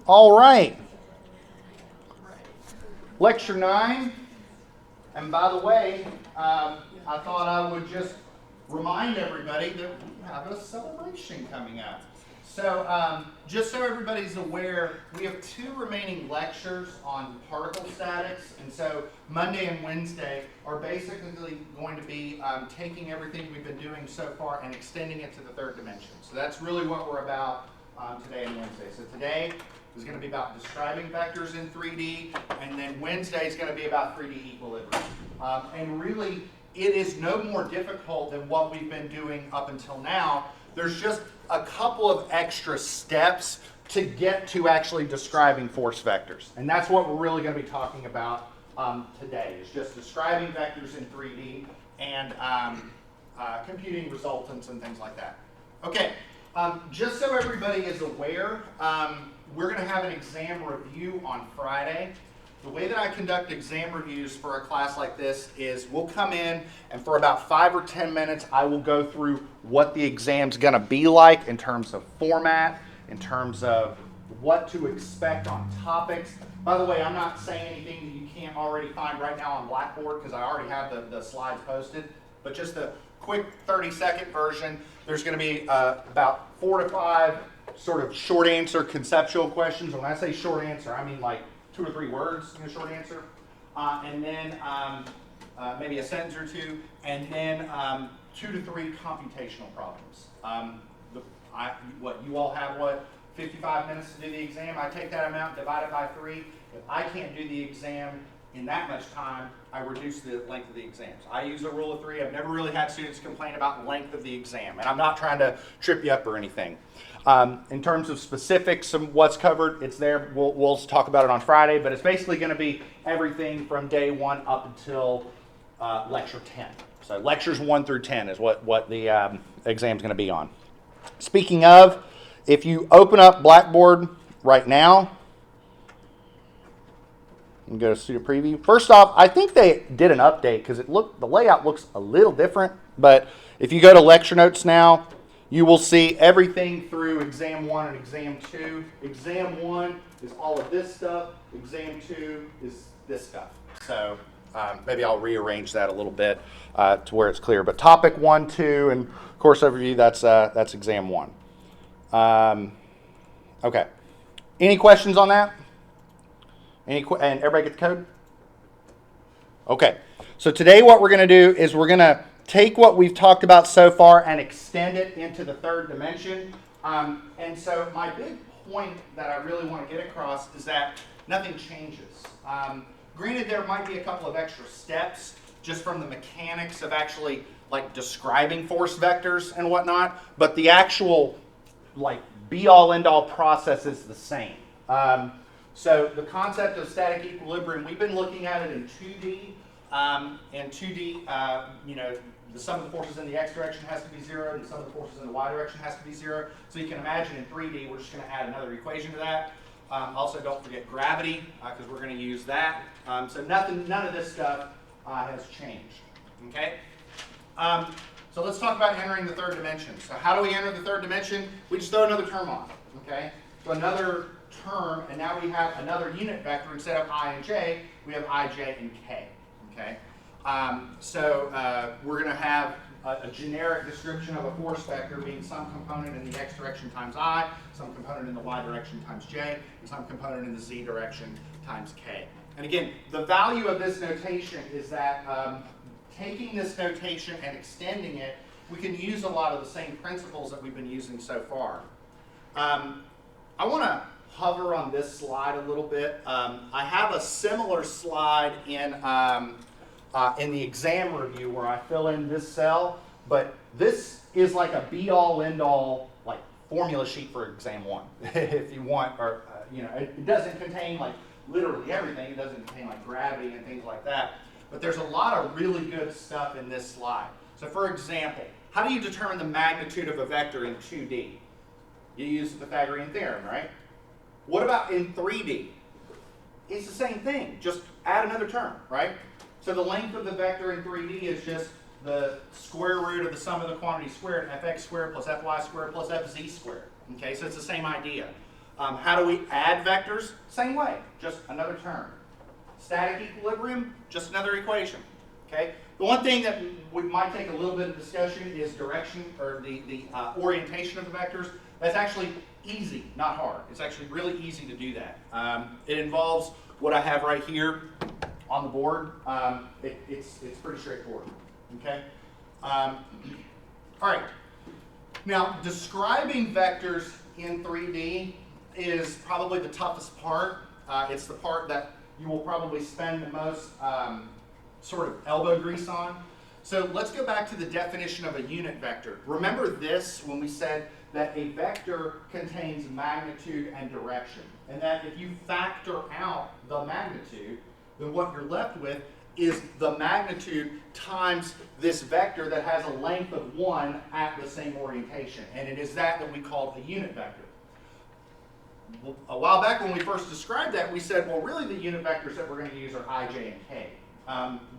All right. Lecture 9. And by the way, I thought I would just remind everybody that we have a celebration coming up. So just so everybody's aware, we have 2 remaining lectures on particle statics. And so Monday and Wednesday are basically going to be taking everything we've been doing so far and extending it to the 3rd dimension. So that's really what we're about today and Wednesday. So today is going to be about describing vectors in 3D, and then Wednesday is going to be about 3D equilibrium. And really, it is no more difficult than what we've been doing up until now. There's just a couple of extra steps to get to actually describing force vectors. And that's what we're really going to be talking about today, is just describing vectors in 3D and computing resultants and things like that. Okay, just so everybody is aware, we're going to have an exam review on Friday. The way that I conduct exam reviews for a class like this is we'll come in and for about 5 or 10 minutes I will go through what the exam's going to be like in terms of format, in terms of what to expect on topics. By the way, I'm not saying anything that you can't already find right now on Blackboard because I already have the slides posted, but just a quick 30-second version. There's going to be about 4 to 5 sort of short answer conceptual questions. When I say short answer, I mean like 2 or 3 words in a short answer, and then maybe a sentence or 2, and then 2 to 3 computational problems. You all have 55 minutes to do the exam. I take that amount, divide it by 3. If I can't do the exam in that much time, I reduce the length of the exams. I use a rule of 3. I've never really had students complain about the length of the exam, and I'm not trying to trip you up or anything. In terms of specifics and what's covered, it's there. We'll talk about it on Friday, but it's basically going to be everything from day 1 up until lecture 10. So lectures 1 through 10 is what the exam is going to be on. Speaking of, if you open up Blackboard right now, and go to student preview. First off, I think they did an update because the layout looks a little different. But if you go to lecture notes now, you will see everything through exam 1 and exam 2. Exam 1 is all of this stuff. Exam 2 is this stuff. So maybe I'll rearrange that a little bit to where it's clear. But topic 1, 2, and course overview, that's exam 1. Okay. Any questions on that? And everybody get the code? Okay. So today what we're going to do is we're going to take what we've talked about so far and extend it into the 3rd dimension. And so my big point that I really want to get across is that nothing changes. Granted, there might be a couple of extra steps just from the mechanics of actually like describing force vectors and whatnot, but the actual like be-all end-all process is the same. So the concept of static equilibrium, we've been looking at it in 2D. In 2D, the sum of the forces in the x direction has to be 0, and the sum of the forces in the y direction has to be 0. So you can imagine in 3D, we're just going to add another equation to that. Also, don't forget gravity, because we're going to use that. So none of this stuff has changed. Okay. So let's talk about entering the 3rd dimension. So how do we enter the 3rd dimension? We just throw another term on. Okay. So another term, and now we have another unit vector. Instead of I and j, we have I, j, and k. Okay. We're going to have a generic description of a force vector being some component in the x direction times I, some component in the y direction times j, and some component in the z direction times k. And again, the value of this notation is that taking this notation and extending it, we can use a lot of the same principles that we've been using so far. I want to hover on this slide a little bit. I have a similar slide in the exam review where I fill in this cell, but this is like a be-all, end-all like formula sheet for exam 1, if you want, or it doesn't contain like literally everything. It doesn't contain like gravity and things like that, but there's a lot of really good stuff in this slide. So for example, how do you determine the magnitude of a vector in 2D? You use the Pythagorean theorem, right? What about in 3D? It's the same thing, just add another term, right? So the length of the vector in 3D is just the square root of the sum of the quantity squared, fx squared plus fy squared plus fz squared. Okay, so it's the same idea. How do we add vectors? Same way, just another term. Static equilibrium, just another equation. Okay. The one thing that we might take a little bit of discussion is direction, or the orientation of the vectors. That's actually easy, not hard. It's actually really easy to do that. It involves what I have right here on the board. It's pretty straightforward. Okay. All right. Now, describing vectors in 3D is probably the toughest part. It's the part that you will probably spend the most sort of elbow grease on. So let's go back to the definition of a unit vector. Remember this when we said that a vector contains magnitude and direction, and that if you factor out the magnitude, then what you're left with is the magnitude times this vector that has a length of 1 at the same orientation. And it is that we call a unit vector. A while back when we first described that, we said, well, really the unit vectors that we're going to use are I, J, and K.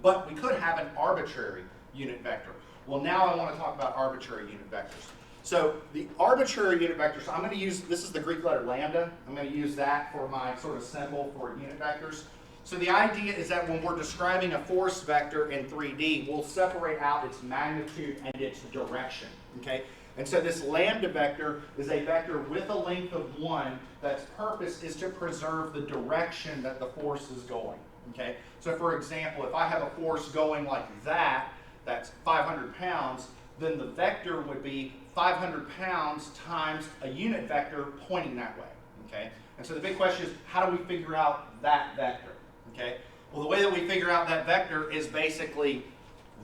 But we could have an arbitrary unit vector. Well, now I want to talk about arbitrary unit vectors. So the arbitrary unit vector, so I'm going to use, this is the Greek letter lambda. I'm going to use that for my sort of symbol for unit vectors. So the idea is that when we're describing a force vector in 3D, we'll separate out its magnitude and its direction, okay? And so this lambda vector is a vector with a length of 1 that's purpose is to preserve the direction that the force is going, okay? So for example, if I have a force going like that, that's 500 pounds, then the vector would be 500 pounds times a unit vector pointing that way, okay? And so the big question is, how do we figure out that vector? Okay. Well, the way that we figure out that vector is basically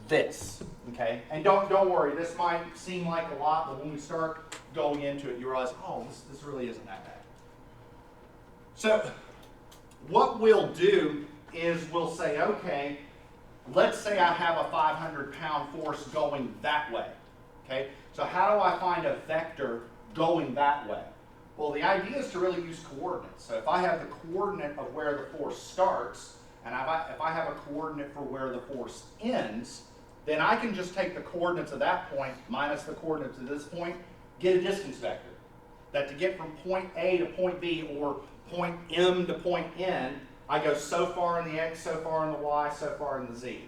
this. Okay. And don't worry, this might seem like a lot, but when we start going into it, you realize, oh, this really isn't that bad. So what we'll do is we'll say, okay, let's say I have a 500-pound force going that way. Okay. So how do I find a vector going that way? Well, the idea is to really use coordinates. So if I have the coordinate of where the force starts, and if I have a coordinate for where the force ends, then I can just take the coordinates of that point minus the coordinates of this point, get a distance vector. That to get from point A to point B, or point M to point N, I go so far in the X, so far in the Y, so far in the Z.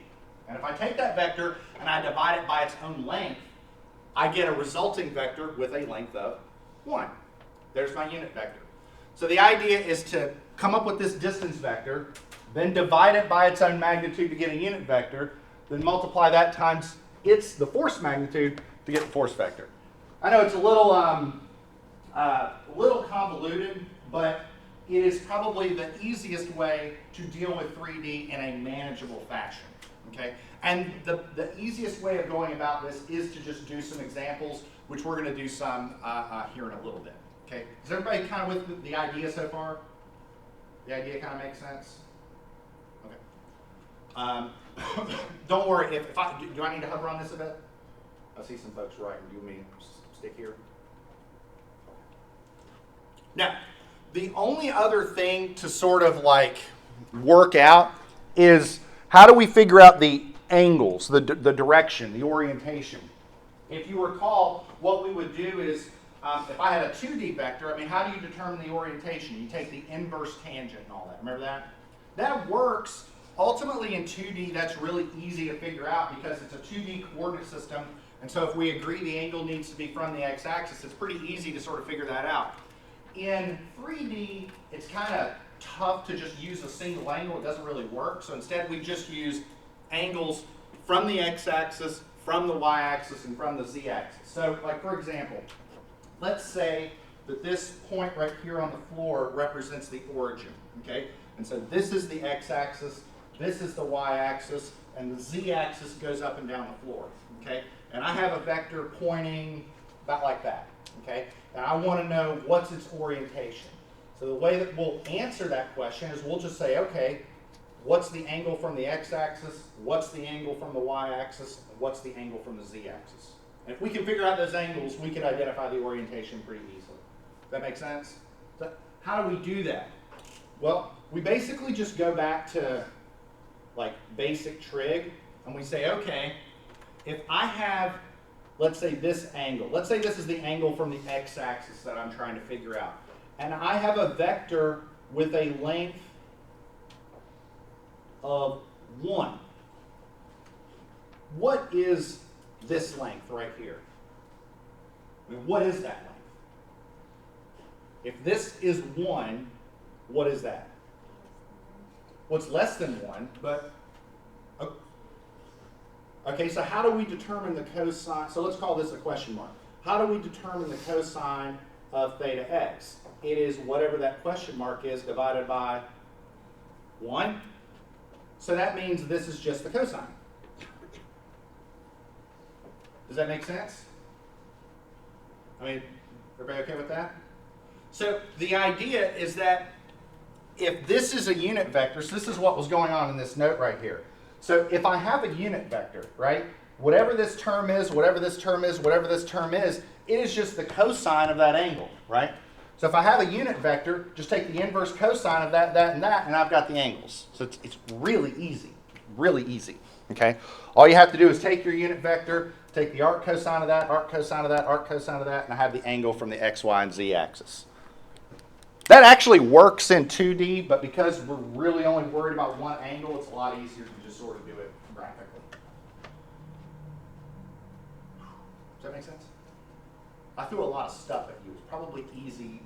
And if I take that vector and I divide it by its own length, I get a resulting vector with a length of 1. There's my unit vector. So the idea is to come up with this distance vector, then divide it by its own magnitude to get a unit vector, then multiply that times the force magnitude to get the force vector. I know it's a little convoluted, but it is probably the easiest way to deal with 3D in a manageable fashion. Okay? And the easiest way of going about this is to just do some examples, which we're going to do some here in a little bit. Okay, is everybody kind of with the idea so far? The idea kind of makes sense? Okay. Don't worry, do I need to hover on this a bit? I see some folks writing. Do you want me to stick here? Now, the only other thing to sort of like work out is how do we figure out the angles, the direction, the orientation? If you recall, what we would do is if I had a 2D vector, I mean, how do you determine the orientation? You take the inverse tangent and all that. Remember that? That works. Ultimately, in 2D, that's really easy to figure out because it's a 2D coordinate system. And so if we agree the angle needs to be from the x-axis, it's pretty easy to sort of figure that out. In 3D, it's kind of tough to just use a single angle. It doesn't really work. So instead, we just use angles from the x-axis, from the y-axis, and from the z-axis. So, like for example, let's say that this point right here on the floor represents the origin, okay? And so this is the x-axis, this is the y-axis, and the z-axis goes up and down the floor, okay? And I have a vector pointing about like that, okay? And I want to know what's its orientation. So the way that we'll answer that question is we'll just say, okay, what's the angle from the x-axis, what's the angle from the y-axis, and what's the angle from the z-axis? And if we can figure out those angles, we can identify the orientation pretty easily. Does that make sense? So how do we do that? Well, we basically just go back to like basic trig, and we say, okay, if I have, let's say this angle, let's say this is the angle from the x-axis that I'm trying to figure out. and I have a vector with a length of 1. What is this length right here? I mean, what is that length? If this is 1, what is that? Well, it's less than 1, but okay, so how do we determine the cosine? So let's call this a question mark. How do we determine the cosine of theta x? It is whatever that question mark is divided by 1. So that means this is just the cosine. Does that make sense? I mean, everybody okay with that? So the idea is that if this is a unit vector, so this is what was going on in this note right here. So if I have a unit vector, right, whatever this term is, whatever this term is, whatever this term is, it is just the cosine of that angle, right? So if I have a unit vector, just take the inverse cosine of that, that, and that, and I've got the angles. So it's really easy, okay? All you have to do is take your unit vector, take the arc cosine of that, arc cosine of that, arc cosine of that, and I have the angle from the x, y, and z axis. That actually works in 2D, but because we're really only worried about one angle, it's a lot easier to just sort of do it graphically. Does that make sense? I threw a lot of stuff at you. It's probably easy.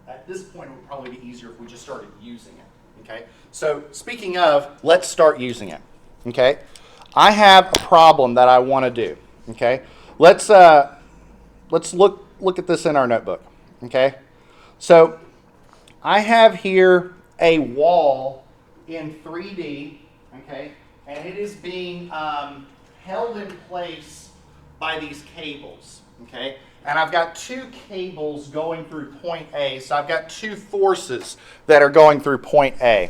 At this point, it would probably be easier if we just started using it. Okay? So speaking of, let's start using it. Okay? I have a problem that I want to do. Okay? Let's look at this in our notebook. Okay? So I have here a wall in 3D, okay, and it is being held in place by these cables, okay, and I've got 2 cables going through point A, so I've got 2 forces that are going through point A,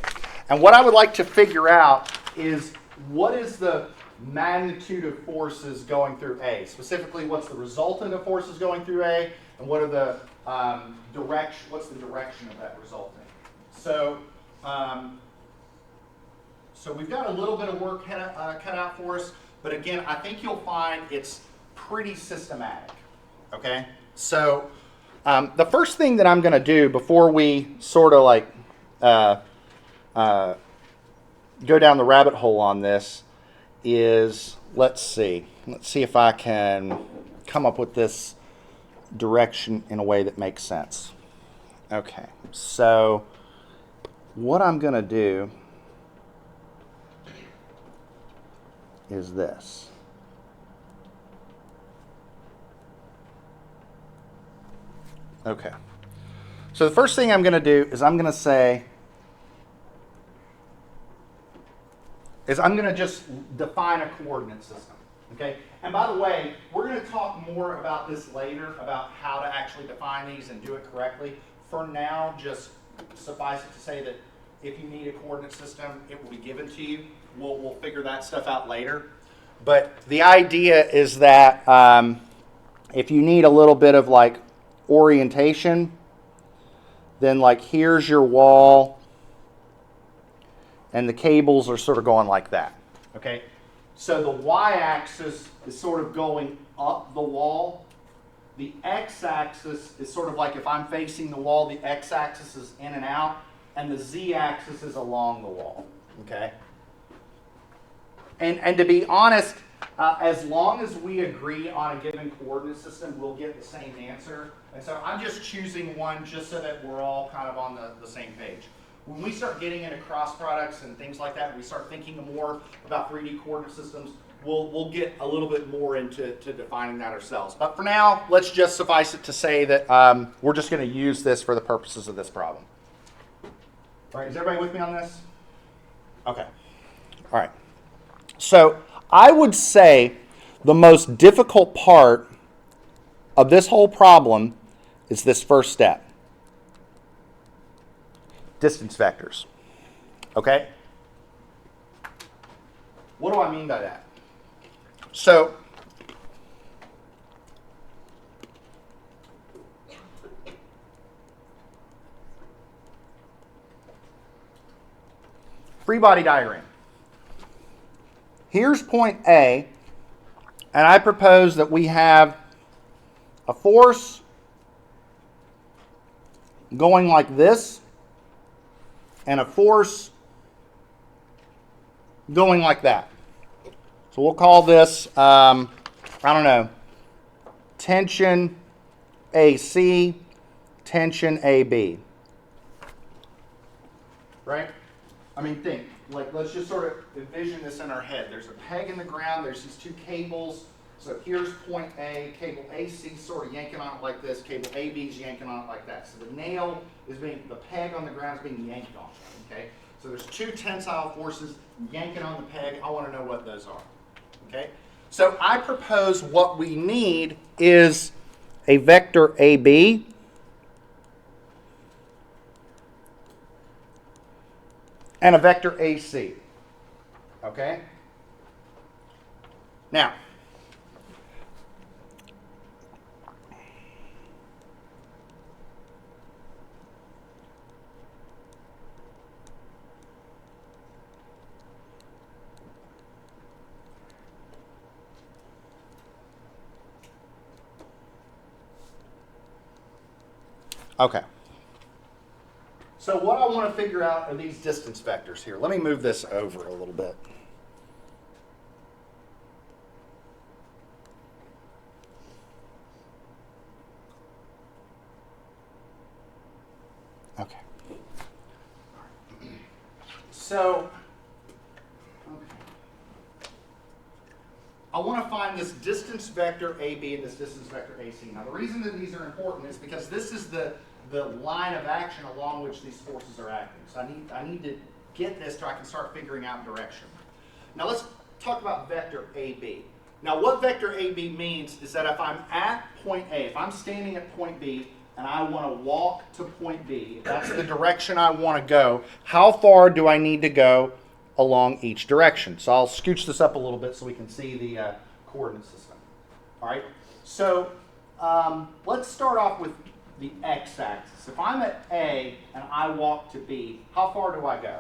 and what I would like to figure out is what is the magnitude of forces going through A, specifically what's the resultant of forces going through A, and what are the what's the direction of that resulting? So, so we've got a little bit of work cut out for us, but again, I think you'll find it's pretty systematic. Okay, so the first thing that I'm going to do before we sort of like go down the rabbit hole on this is let's see if I can come up with this direction in a way that makes sense. Okay, so what I'm going to do is this. Okay, so the first thing I'm going to do is I'm going to just define a coordinate system. Okay, and by the way, we're going to talk more about this later, about how to actually define these and do it correctly. For now, just suffice it to say that if you need a coordinate system, it will be given to you. We'll figure that stuff out later. But the idea is that if you need a little bit of like orientation, then like here's your wall, and the cables are sort of going like that. Okay. So the y-axis is sort of going up the wall. The x-axis is sort of like if I'm facing the wall, the x-axis is in and out, and the z-axis is along the wall. Okay? And to be honest, as long as we agree on a given coordinate system, we'll get the same answer. And so I'm just choosing one just so that we're all kind of on the same page. When we start getting into cross products and things like that, we start thinking more about 3D coordinate systems, we'll get a little bit more into defining that ourselves. But for now, let's just suffice it to say that we're just going to use this for the purposes of this problem. All right, is everybody with me on this? Okay. All right. So I would say the most difficult part of this whole problem is this first step. Distance vectors. Okay? What do I mean by that? So, free body diagram. Here's point A, and I propose that we have a force going like this and a force going like that. So we'll call this, I don't know, tension AC, tension AB. Right? I mean, think. Like, let's just sort of envision this in our head. There's a peg in the ground. There's these two cables. So here's point A. Cable AC sort of yanking on it like this. Cable AB is yanking on it like that. So the nail is being, the peg on the ground is being yanked on. Okay? So there's two tensile forces yanking on the peg. I want to know what those are. Okay? So I propose what we need is a vector AB and a vector AC. Okay? Now, okay. So what I want to figure out are these distance vectors here. Let me move this over a little bit. Okay. So, I want to find this distance vector AB and this distance vector AC. Now the reason that these are important is because this is the line of action along which these forces are acting. So I need to get this so I can start figuring out direction. Now let's talk about vector AB. Now what vector AB means is that if I'm at point A, if I'm standing at point B and I want to walk to point B, that's the direction I want to go, how far do I need to go along each direction? So I'll scooch this up a little bit so we can see the coordinate system. All right, so let's start off with the x-axis. If I'm at A and I walk to B, how far do I go?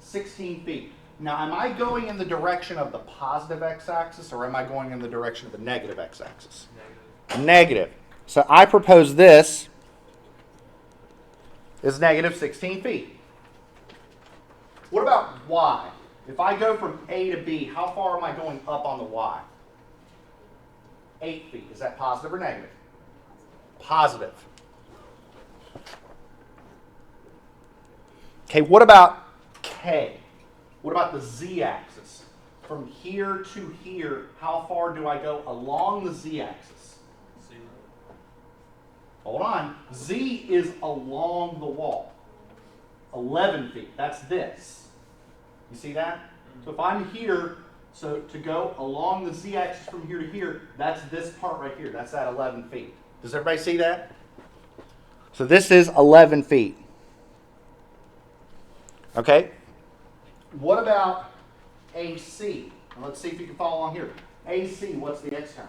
16 feet. Now, am I going in the direction of the positive x-axis or am I going in the direction of the negative x-axis? Negative. So I propose this is negative 16 feet. What about y? If I go from A to B, how far am I going up on the y? 8 feet. Is that positive or negative? Positive. Okay, what about K? What about the z-axis? From here to here, how far do I go along the z-axis? 0. Hold on. Z is along the wall. 11 feet. That's this. You see that? So if I'm here, so to go along the z-axis from here to here, that's this part right here. That's that 11 feet. Does everybody see that? So this is 11 feet. Okay? What about AC? Now let's see if you can follow along here. AC, what's the x term?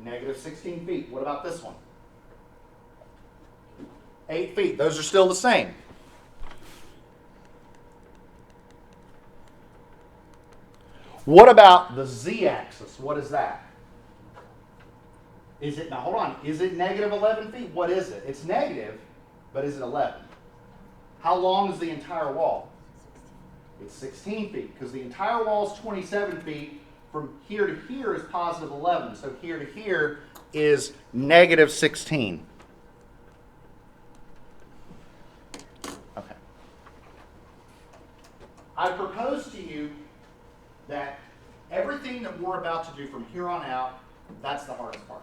Negative 16 feet. What about this one? 8 feet. Those are still the same. What about the z-axis? What is that? Is it, now hold on, is it negative 11 feet? What is it? It's negative, but is it 11? How long is the entire wall? It's 16 feet, because the entire wall is 27 feet. From here to here is positive 11, so here to here is negative 16. Okay. I propose to you that everything that we're about to do from here on out, that's the hardest part.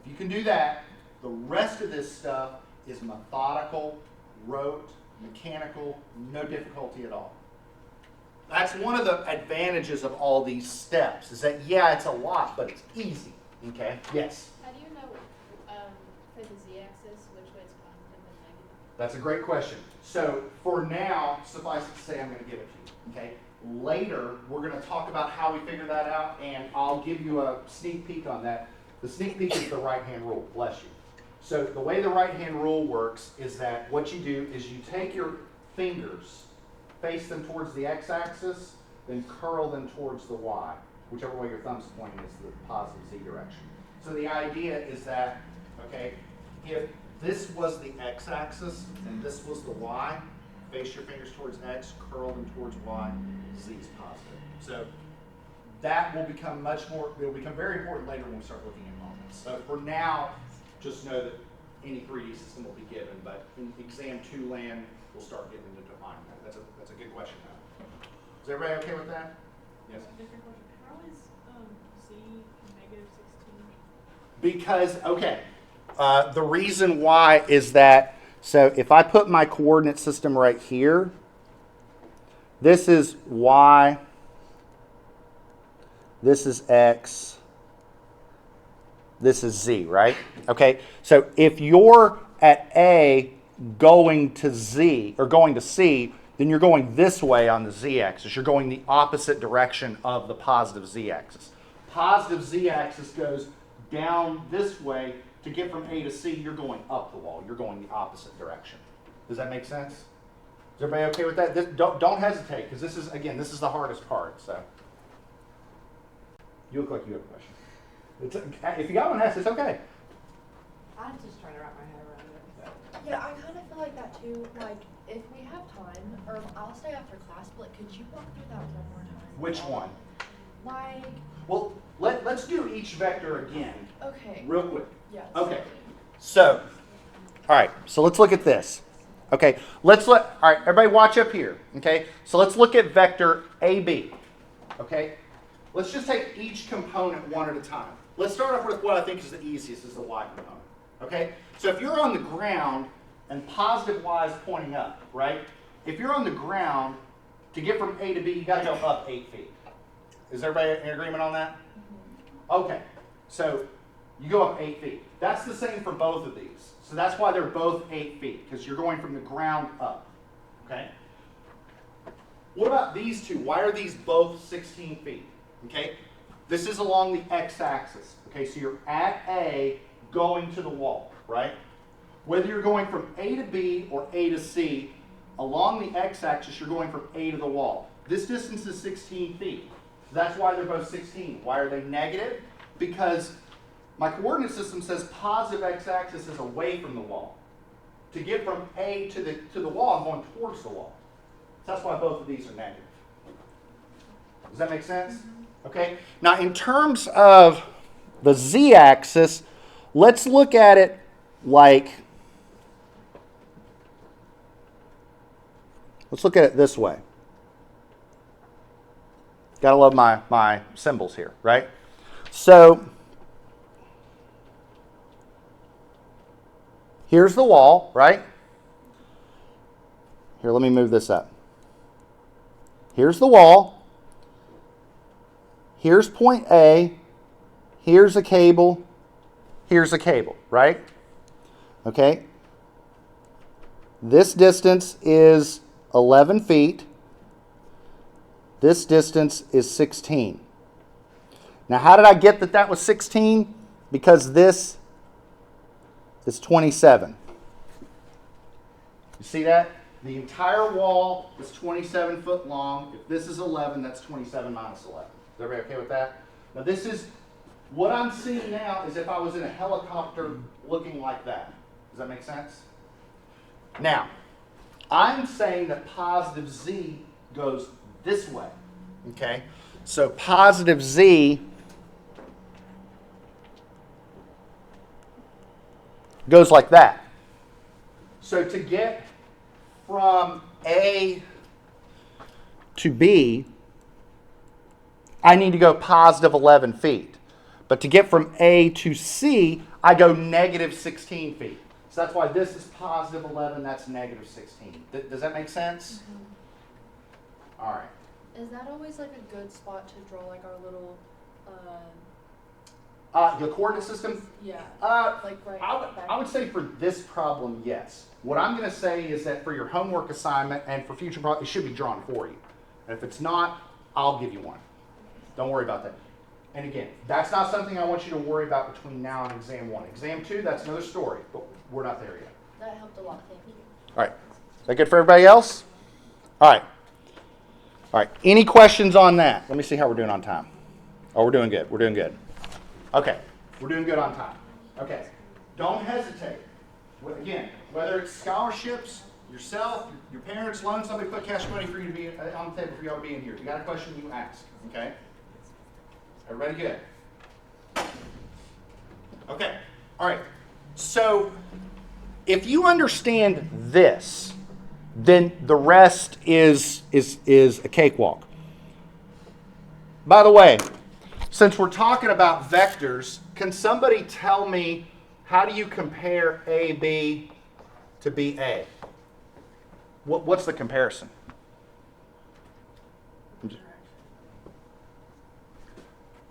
If you can do that, the rest of this stuff is methodical, rote, mechanical, no difficulty at all. That's one of the advantages of all these steps, is that, yeah, it's a lot, but it's easy. Okay? Yes? How do you know for the z-axis which way it's positive and negative? That's a great question. So for now, suffice it to say, I'm going to give it to you. Okay? Later, we're going to talk about how we figure that out, and I'll give you a sneak peek on that. The sneak peek is the right-hand rule. Bless you. So the way the right-hand rule works is that what you do is you take your fingers, face them towards the x-axis, then curl them towards the y. Whichever way your thumb's pointing is the positive z direction. So the idea is that, okay, if this was the x-axis, and this was the y. Face your fingers towards x, curl them towards y, z is positive. So that will become it will become very important later when we start looking at moments. So for now, just know that any 3D system will be given, but in exam 2 land, we'll start getting into defining that. That's a good question though. Is everybody okay with that? Yes. Different question. How is z negative 16? Because, okay, the reason why is that, so if I put my coordinate system right here, this is y, this is x, this is z, right? Okay, so if you're at A going to Z, or going to C, then you're going this way on the z-axis. You're going the opposite direction of the positive z-axis. Positive z-axis goes down this way. To get from A to C, you're going up the wall. You're going the opposite direction. Does that make sense? Is everybody okay with that? Don't hesitate, because this is the hardest part. So you look like you have a question. If you got one, ask. It's okay. I'm just trying to wrap my head around it. Yeah, I kind of feel like that too. Like, if we have time, or I'll stay after class, but like, could you walk through that one more time? Which one? Like, Well, let's do each vector again, okay. real quick. Yes. Okay. So, all right. So let's look at this. Okay. All right. Everybody, watch up here. Okay. So let's look at vector AB. Okay. Let's just take each component one at a time. Let's start off with what I think is the easiest, is the y component. Okay. So if you're on the ground and positive y is pointing up, right? If you're on the ground, to get from A to B, you got to go up 8 feet. Is everybody in agreement on that? Okay. So you go up 8 feet. That's the same for both of these. So that's why they're both 8 feet, because you're going from the ground up. Okay? What about these two? Why are these both 16 feet? Okay? This is along the x-axis. Okay, so you're at A going to the wall, right? Whether you're going from A to B or A to C, along the x-axis, you're going from A to the wall. This distance is 16 feet. So that's why they're both 16. Why are they negative? Because my coordinate system says positive x-axis is away from the wall. To get from A to the wall, I'm going towards the wall. So that's why both of these are negative. Does that make sense? Okay. Now, in terms of the z-axis, let's look at it like, let's look at it this way. Gotta love my symbols here, right? So here's the wall, right? Here, let me move this up. Here's the wall. Here's point A. Here's a cable. Here's a cable, right? Okay. This distance is 11 feet. This distance is 16. Now, how did I get that was 16? Because this is 27. You see that? The entire wall is 27 foot long. If this is 11, that's 27 minus 11. Is everybody okay with that? Now, this is, what I'm seeing now is if I was in a helicopter looking like that. Does that make sense? Now, I'm saying that positive z goes this way. Okay? So positive z goes like that. So to get from A to B, I need to go positive 11 feet. But to get from A to C, I go negative 16 feet. So that's why this is positive 11, that's negative 16. Does that make sense? Mm-hmm. All right. Is that always like a good spot to draw like our little, The coordinate system? yeah, like right back? I would say for this problem, yes. What I'm going to say is that for your homework assignment and for future problems, it should be drawn for you. And if it's not, I'll give you one. Don't worry about that. And again, that's not something I want you to worry about between now and exam 1. Exam 2, that's another story, but we're not there yet. That helped a lot, thank you. All right. Is that good for everybody else? All right. All right. Any questions on that? Let me see how we're doing on time. Oh, we're doing good. We're doing good. Okay. We're doing good on time. Okay. Don't hesitate. Again, whether it's scholarships, yourself, your parents, loan, somebody put cash money for you to be on the table for you all to be in here. If you got a question, you ask. Okay? Everybody good? Okay. All right. So if you understand this, then the rest is a cakewalk. By the way, since we're talking about vectors, can somebody tell me how do you compare AB to BA? What's the comparison?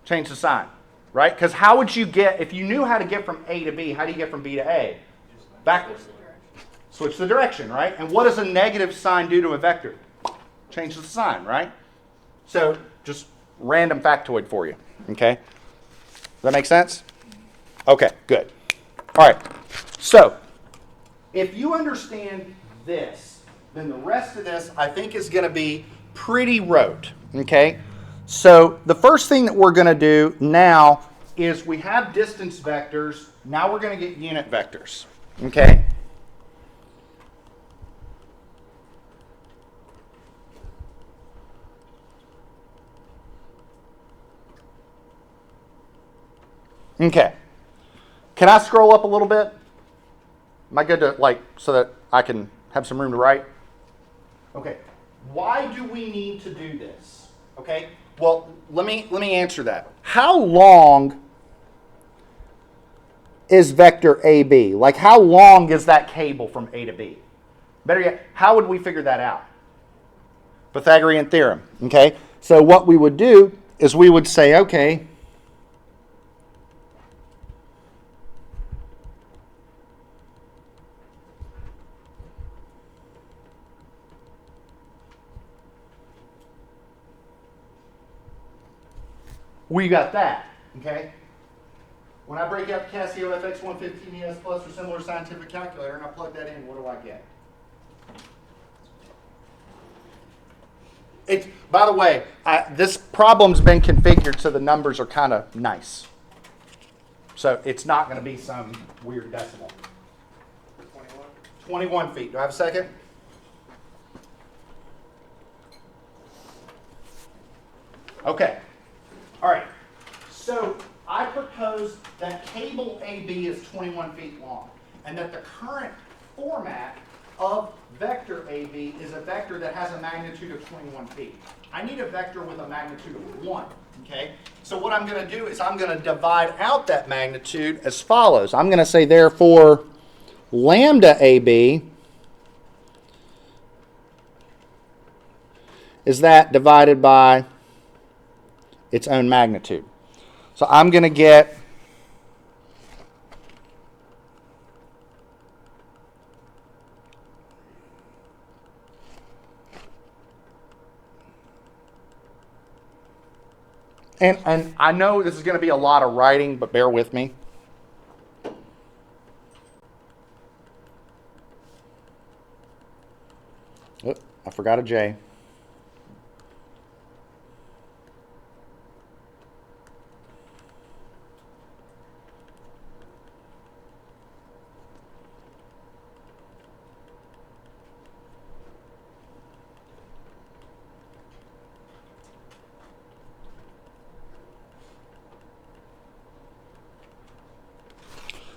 Change the sign, right? Because how would you get, if you knew how to get from A to B, how do you get from B to A? Backwards. Switch the direction, right? And what does a negative sign do to a vector? Change the sign, right? So just random factoid for you, okay? Does that make sense? Okay, good. All right, so if you understand this, then the rest of this I think is going to be pretty rote, okay? So the first thing that we're going to do now is we have distance vectors. Now we're going to get unit vectors, okay? Okay. Can I scroll up a little bit? Am I good to, so that I can have some room to write? Okay. Why do we need to do this? Okay. Well, let me answer that. How long is vector AB? Like, how long is that cable from A to B? Better yet, how would we figure that out? Pythagorean theorem. Okay. So what we would do is we would say, okay, we got that, okay? When I break out the Casio FX115ES Plus or similar scientific calculator and I plug that in, what do I get? By the way, this problem's been configured so the numbers are kind of nice. So it's not going to be some weird decimal. 21 feet. Do I have a second? Okay. All right, so I propose that cable AB is 21 feet long and that the current format of vector AB is a vector that has a magnitude of 21 feet. I need a vector with a magnitude of 1, okay? So what I'm going to do is I'm going to divide out that magnitude as follows. I'm going to say, therefore, lambda AB is that divided by its own magnitude. So I'm going to get and I know this is going to be a lot of writing, but bear with me. Oh, I forgot a J.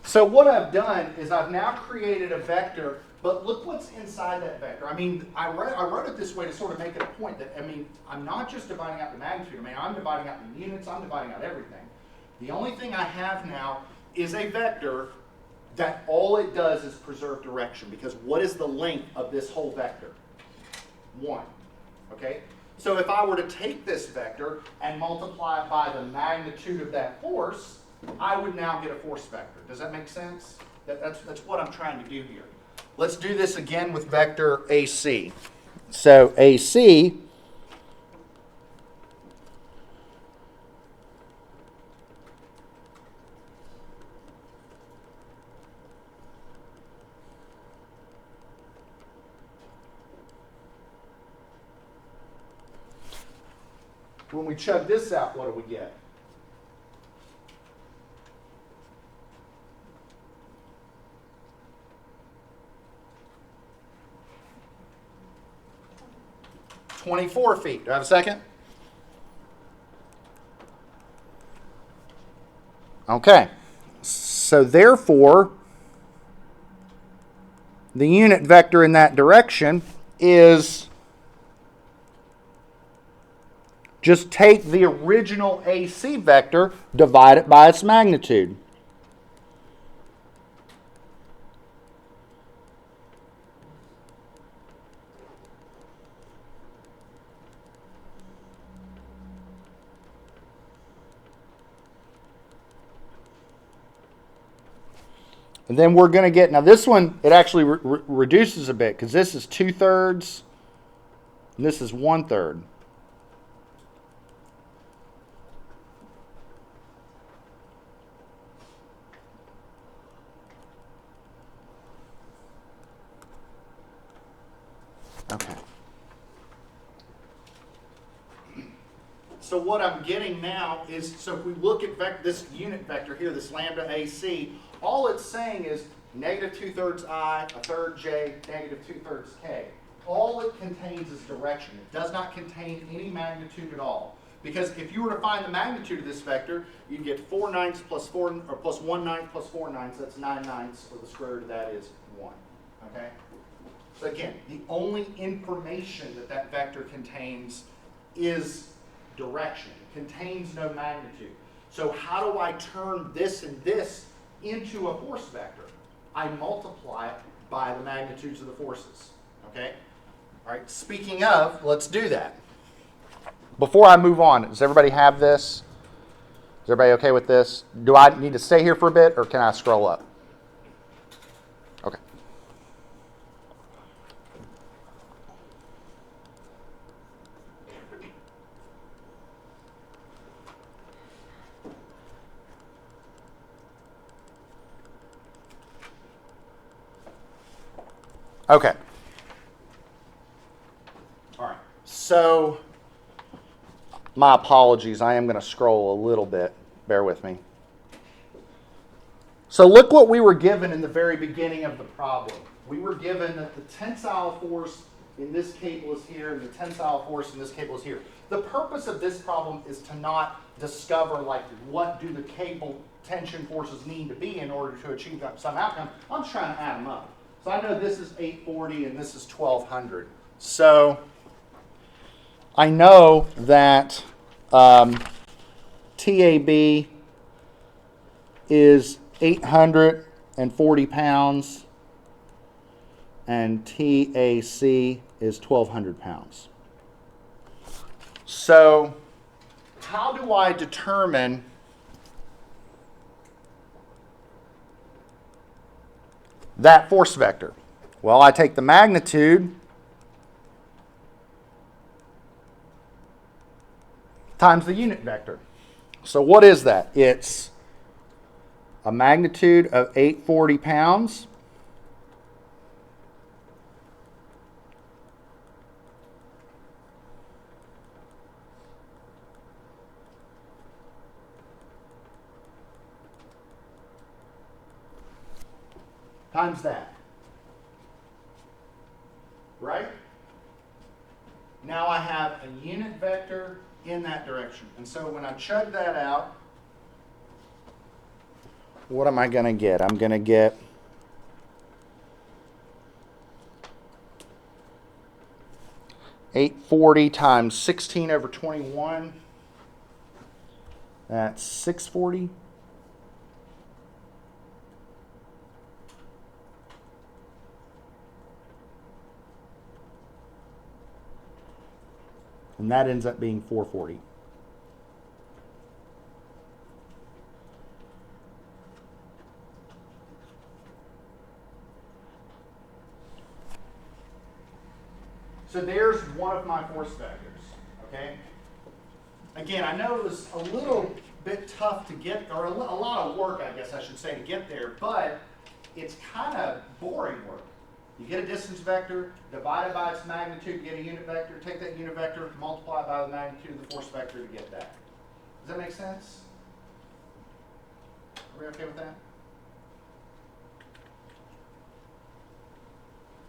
So what I've done is I've now created a vector, but look what's inside that vector. I mean, I wrote it this way to sort of make it a point that, I mean, I'm not just dividing out the magnitude. I mean, I'm dividing out the units. I'm dividing out everything. The only thing I have now is a vector that all it does is preserve direction, because what is the length of this whole vector? 1. Okay? So if I were to take this vector and multiply it by the magnitude of that force, I would now get a force vector. Does that make sense? That's what I'm trying to do here. Let's do this again with vector AC. So AC when we chug this out, what do we get? 24 feet. Do I have a second? Okay. So therefore, the unit vector in that direction is just take the original AC vector, divide it by its magnitude. And then we're going to get, now this one, it actually reduces a bit because this is 2/3 and this is 1/3. Okay. So what I'm getting now is, so if we look at this unit vector here, this lambda AC, all it's saying is -2/3 I, 1/3 J, -2/3 K. All it contains is direction. It does not contain any magnitude at all. Because if you were to find the magnitude of this vector, you'd get 4/9 plus 1/9 plus 4/9, that's 9/9, or the square root of that is 1. Okay? So again, the only information that that vector contains is direction. It contains no magnitude. So how do I turn this and this into a force vector? I multiply it by the magnitudes of the forces. Okay? All right, speaking of, let's do that. Before I move on, does everybody have this? Is everybody okay with this? Do I need to stay here for a bit or can I scroll up? Okay. Okay. All right. So, my apologies. I am going to scroll a little bit. Bear with me. So, look what we were given in the very beginning of the problem. We were given that the tensile force in this cable is here and the tensile force in this cable is here. The purpose of this problem is to not discover, like, what do the cable tension forces need to be in order to achieve some outcome. I'm just trying to add them up. So I know this is 840 and this is 1200. So I know that TAB is 840 pounds and TAC is 1200 pounds. So how do I determine that force vector? Well, I take the magnitude times the unit vector. So what is that? It's a magnitude of 840 pounds times that. Right? Now I have a unit vector in that direction. And so when I chug that out, what am I going to get? I'm going to get $840 times 16 over 21. That's $640. And that ends up being 440. So there's one of my force vectors, okay? Again, I know it was a little bit tough to get, or a lot of work, I guess I should say, to get there, but it's kind of boring work. You get a distance vector, divide it by its magnitude, get a unit vector, take that unit vector, multiply it by the magnitude of the force vector to get that. Does that make sense? Are we okay with that?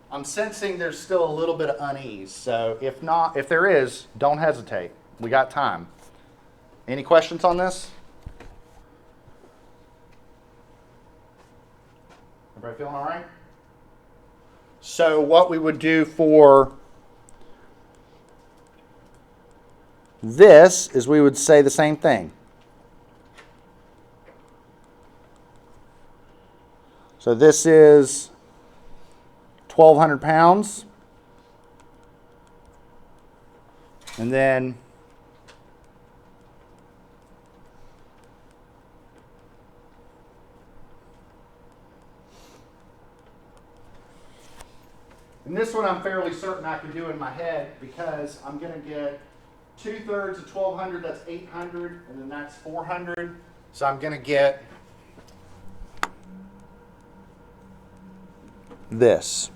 I'm sensing there's still a little bit of unease. So if not, if there is, don't hesitate. We got time. Any questions on this? Everybody feeling all right? So what we would do for this is we would say the same thing. So this is 1,200 pounds. And then this one I'm fairly certain I can do in my head because I'm going to get 2/3 of 1,200, that's 800, and then that's 400. So I'm going to get this.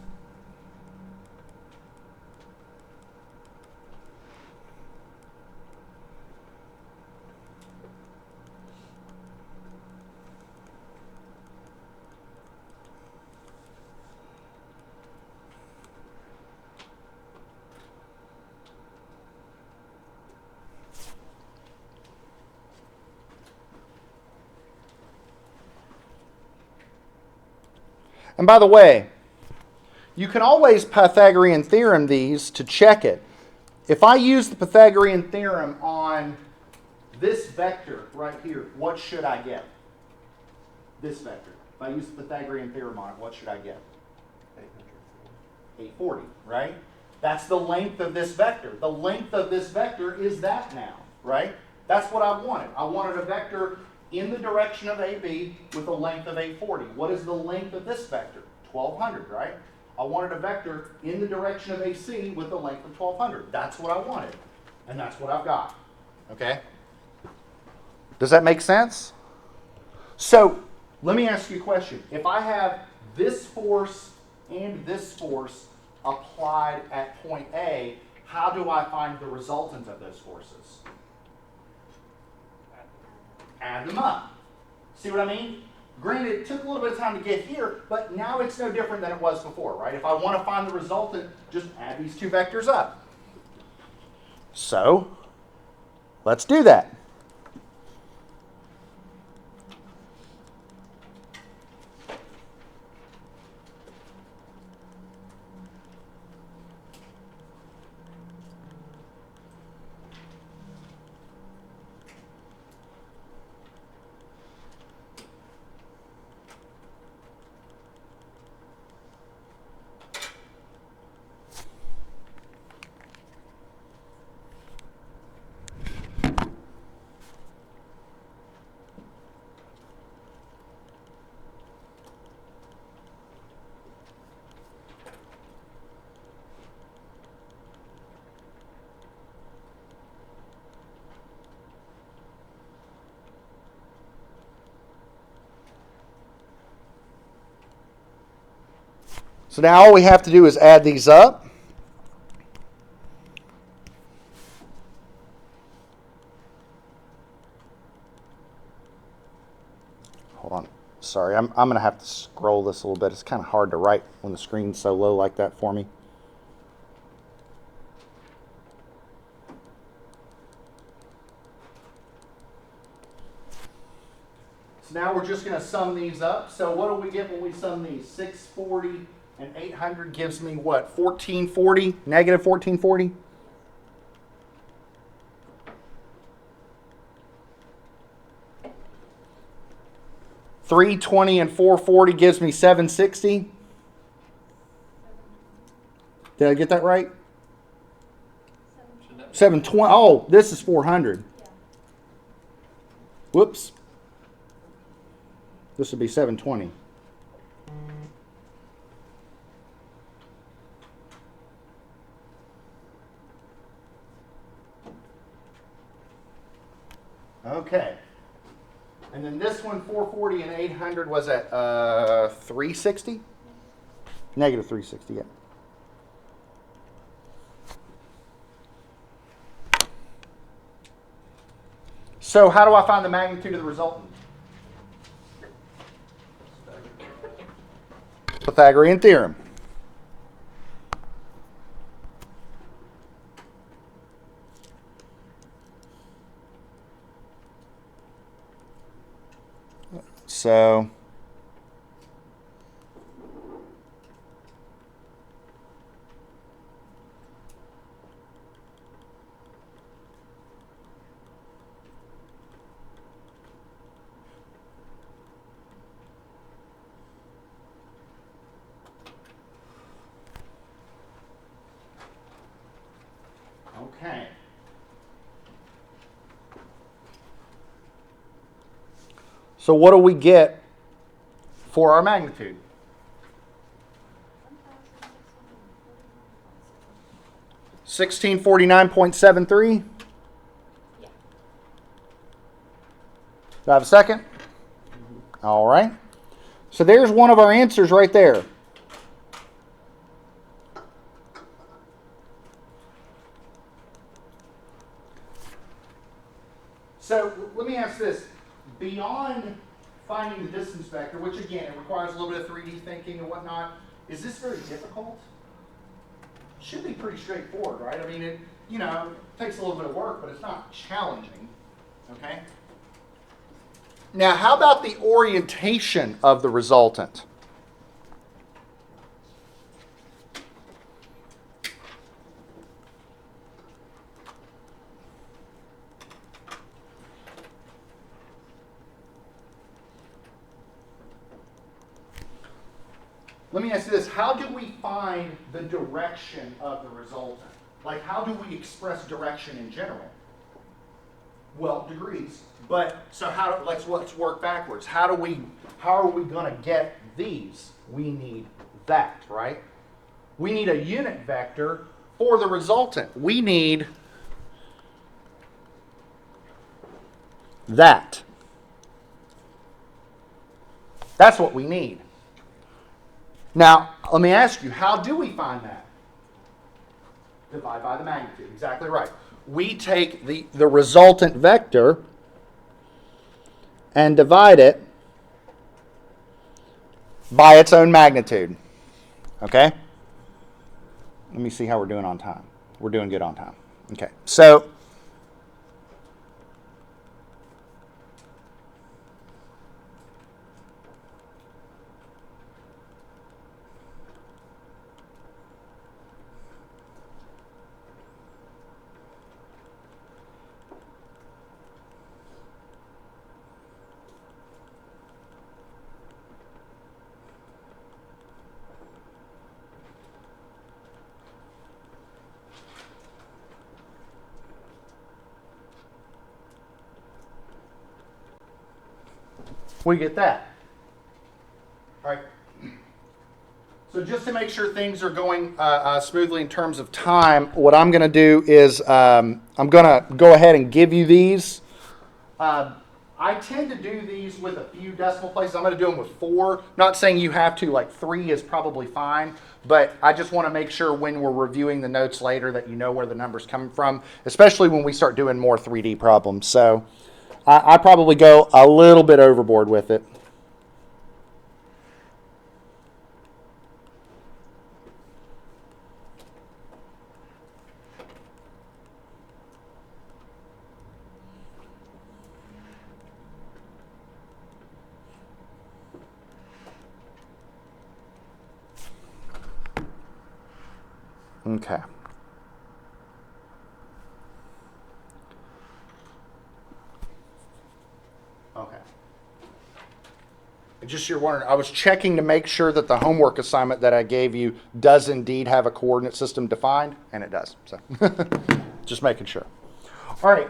And by the way, you can always Pythagorean theorem these to check it. If I use the Pythagorean theorem on this vector right here, what should I get? This vector. If I use the Pythagorean theorem on it, what should I get? 840, right? That's the length of this vector. The length of this vector is that now, right? That's what I wanted. I wanted a vector in the direction of AB with a length of 840. What is the length of this vector? 1,200, right? I wanted a vector in the direction of AC with a length of 1,200. That's what I wanted. And that's what I've got. Okay? Does that make sense? So, let me ask you a question. If I have this force and this force applied at point A, how do I find the resultant of those forces? Add them up. See what I mean? Granted, it took a little bit of time to get here, but now it's no different than it was before, right? If I want to find the resultant, just add these two vectors up. So, let's do that. So now all we have to do is add these up. Hold on. Sorry, I'm going to have to scroll this a little bit. It's kind of hard to write when the screen's so low like that for me. So now we're just going to sum these up. So what do we get when we sum these? 640 and 800 gives me what? 1440? Negative 1440? $320 and 440 gives me 760. Did I get that right? 720. Oh, this is 400. Whoops. This would be 720. Okay. And then this one, 440 and 800, was at 360? Negative 360, yeah. So how do I find the magnitude of the resultant? Pythagorean theorem. So okay. So what do we get for our magnitude? 1649.73. Yeah. Do I have a second? All right. So there's one of our answers right there. So let me ask this. Beyond finding the distance vector, which again, it requires a little bit of 3D thinking and whatnot, is this very difficult? Should be pretty straightforward, right? I mean, it takes a little bit of work, but it's not challenging, okay? Now, how about the orientation of the resultant? Let me ask you this. How do we find the direction of the resultant? Like, how do we express direction in general? Well, degrees. But, so let's work backwards. How are we going to get these? We need that, right? We need a unit vector for the resultant. We need that. That's what we need. Now, let me ask you, how do we find that? Divide by the magnitude. Exactly right. We take the resultant vector and divide it by its own magnitude. Okay? Let me see how we're doing on time. We're doing good on time. Okay. So, we get that. All right. So just to make sure things are going smoothly in terms of time, what I'm going to do is I'm going to go ahead and give you these. I tend to do these with a few decimal places. I'm going to do them with 4. Not saying you have to, like 3 is probably fine, but I just want to make sure when we're reviewing the notes later that you know where the number's coming from, especially when we start doing more 3D problems. So I probably go a little bit overboard with it. Okay. Okay. Just you're wondering, I was checking to make sure that the homework assignment that I gave you does indeed have a coordinate system defined, and it does. So just making sure. All right.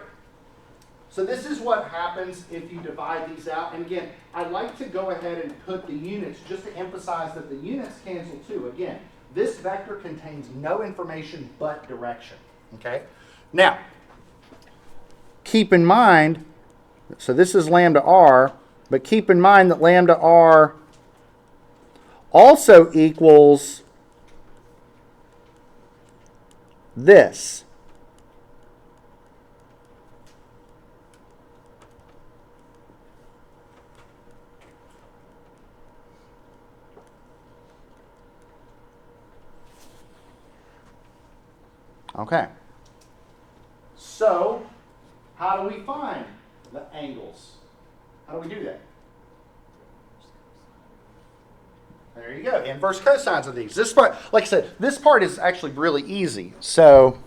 So this is what happens if you divide these out. And again, I'd like to go ahead and put the units just to emphasize that the units cancel too. Again, this vector contains no information but direction. Okay? Now, keep in mind, so this is lambda r, but keep in mind that lambda r also equals this. Okay. So, how do we find the angles? How do we do that? There you go. Inverse cosines of these. This part, like I said, this part is actually really easy. So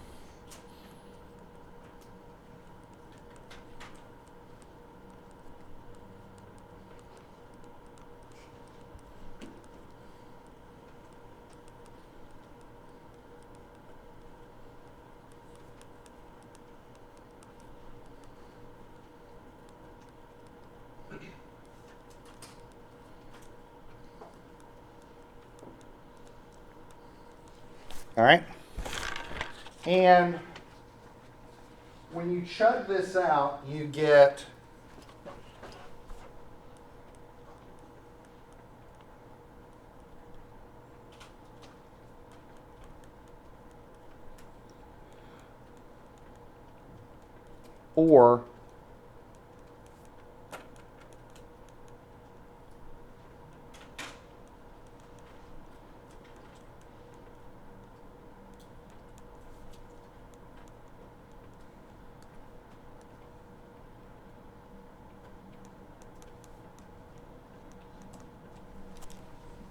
all right. And when you chug this out, you get or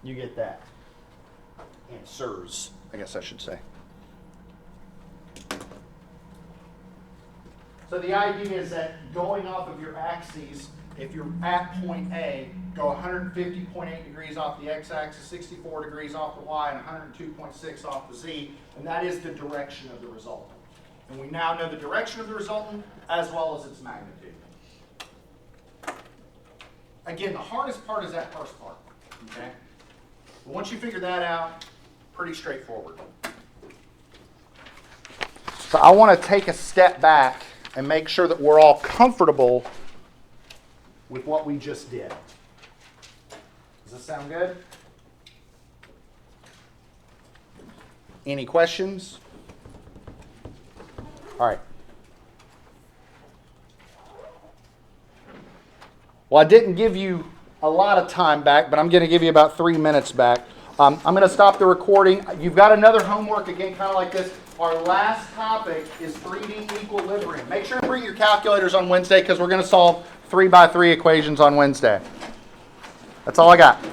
you get that. Answers, I guess I should say. So the idea is that going off of your axes, if you're at point A, go 150.8 degrees off the x-axis, 64 degrees off the y, and 102.6 off the z, and that is the direction of the resultant. And we now know the direction of the resultant as well as its magnitude. Again, the hardest part is that first part, okay? But once you figure that out, pretty straightforward. So I want to take a step back and make sure that we're all comfortable with what we just did. Does this sound good? Any questions? All right. Well, I didn't give you a lot of time back, but I'm going to give you about 3 minutes back. I'm going to stop the recording. You've got another homework, again, kind of like this. Our last topic is 3D equilibrium. Make sure to bring your calculators on Wednesday because we're going to solve 3x3 equations on Wednesday. That's all I got.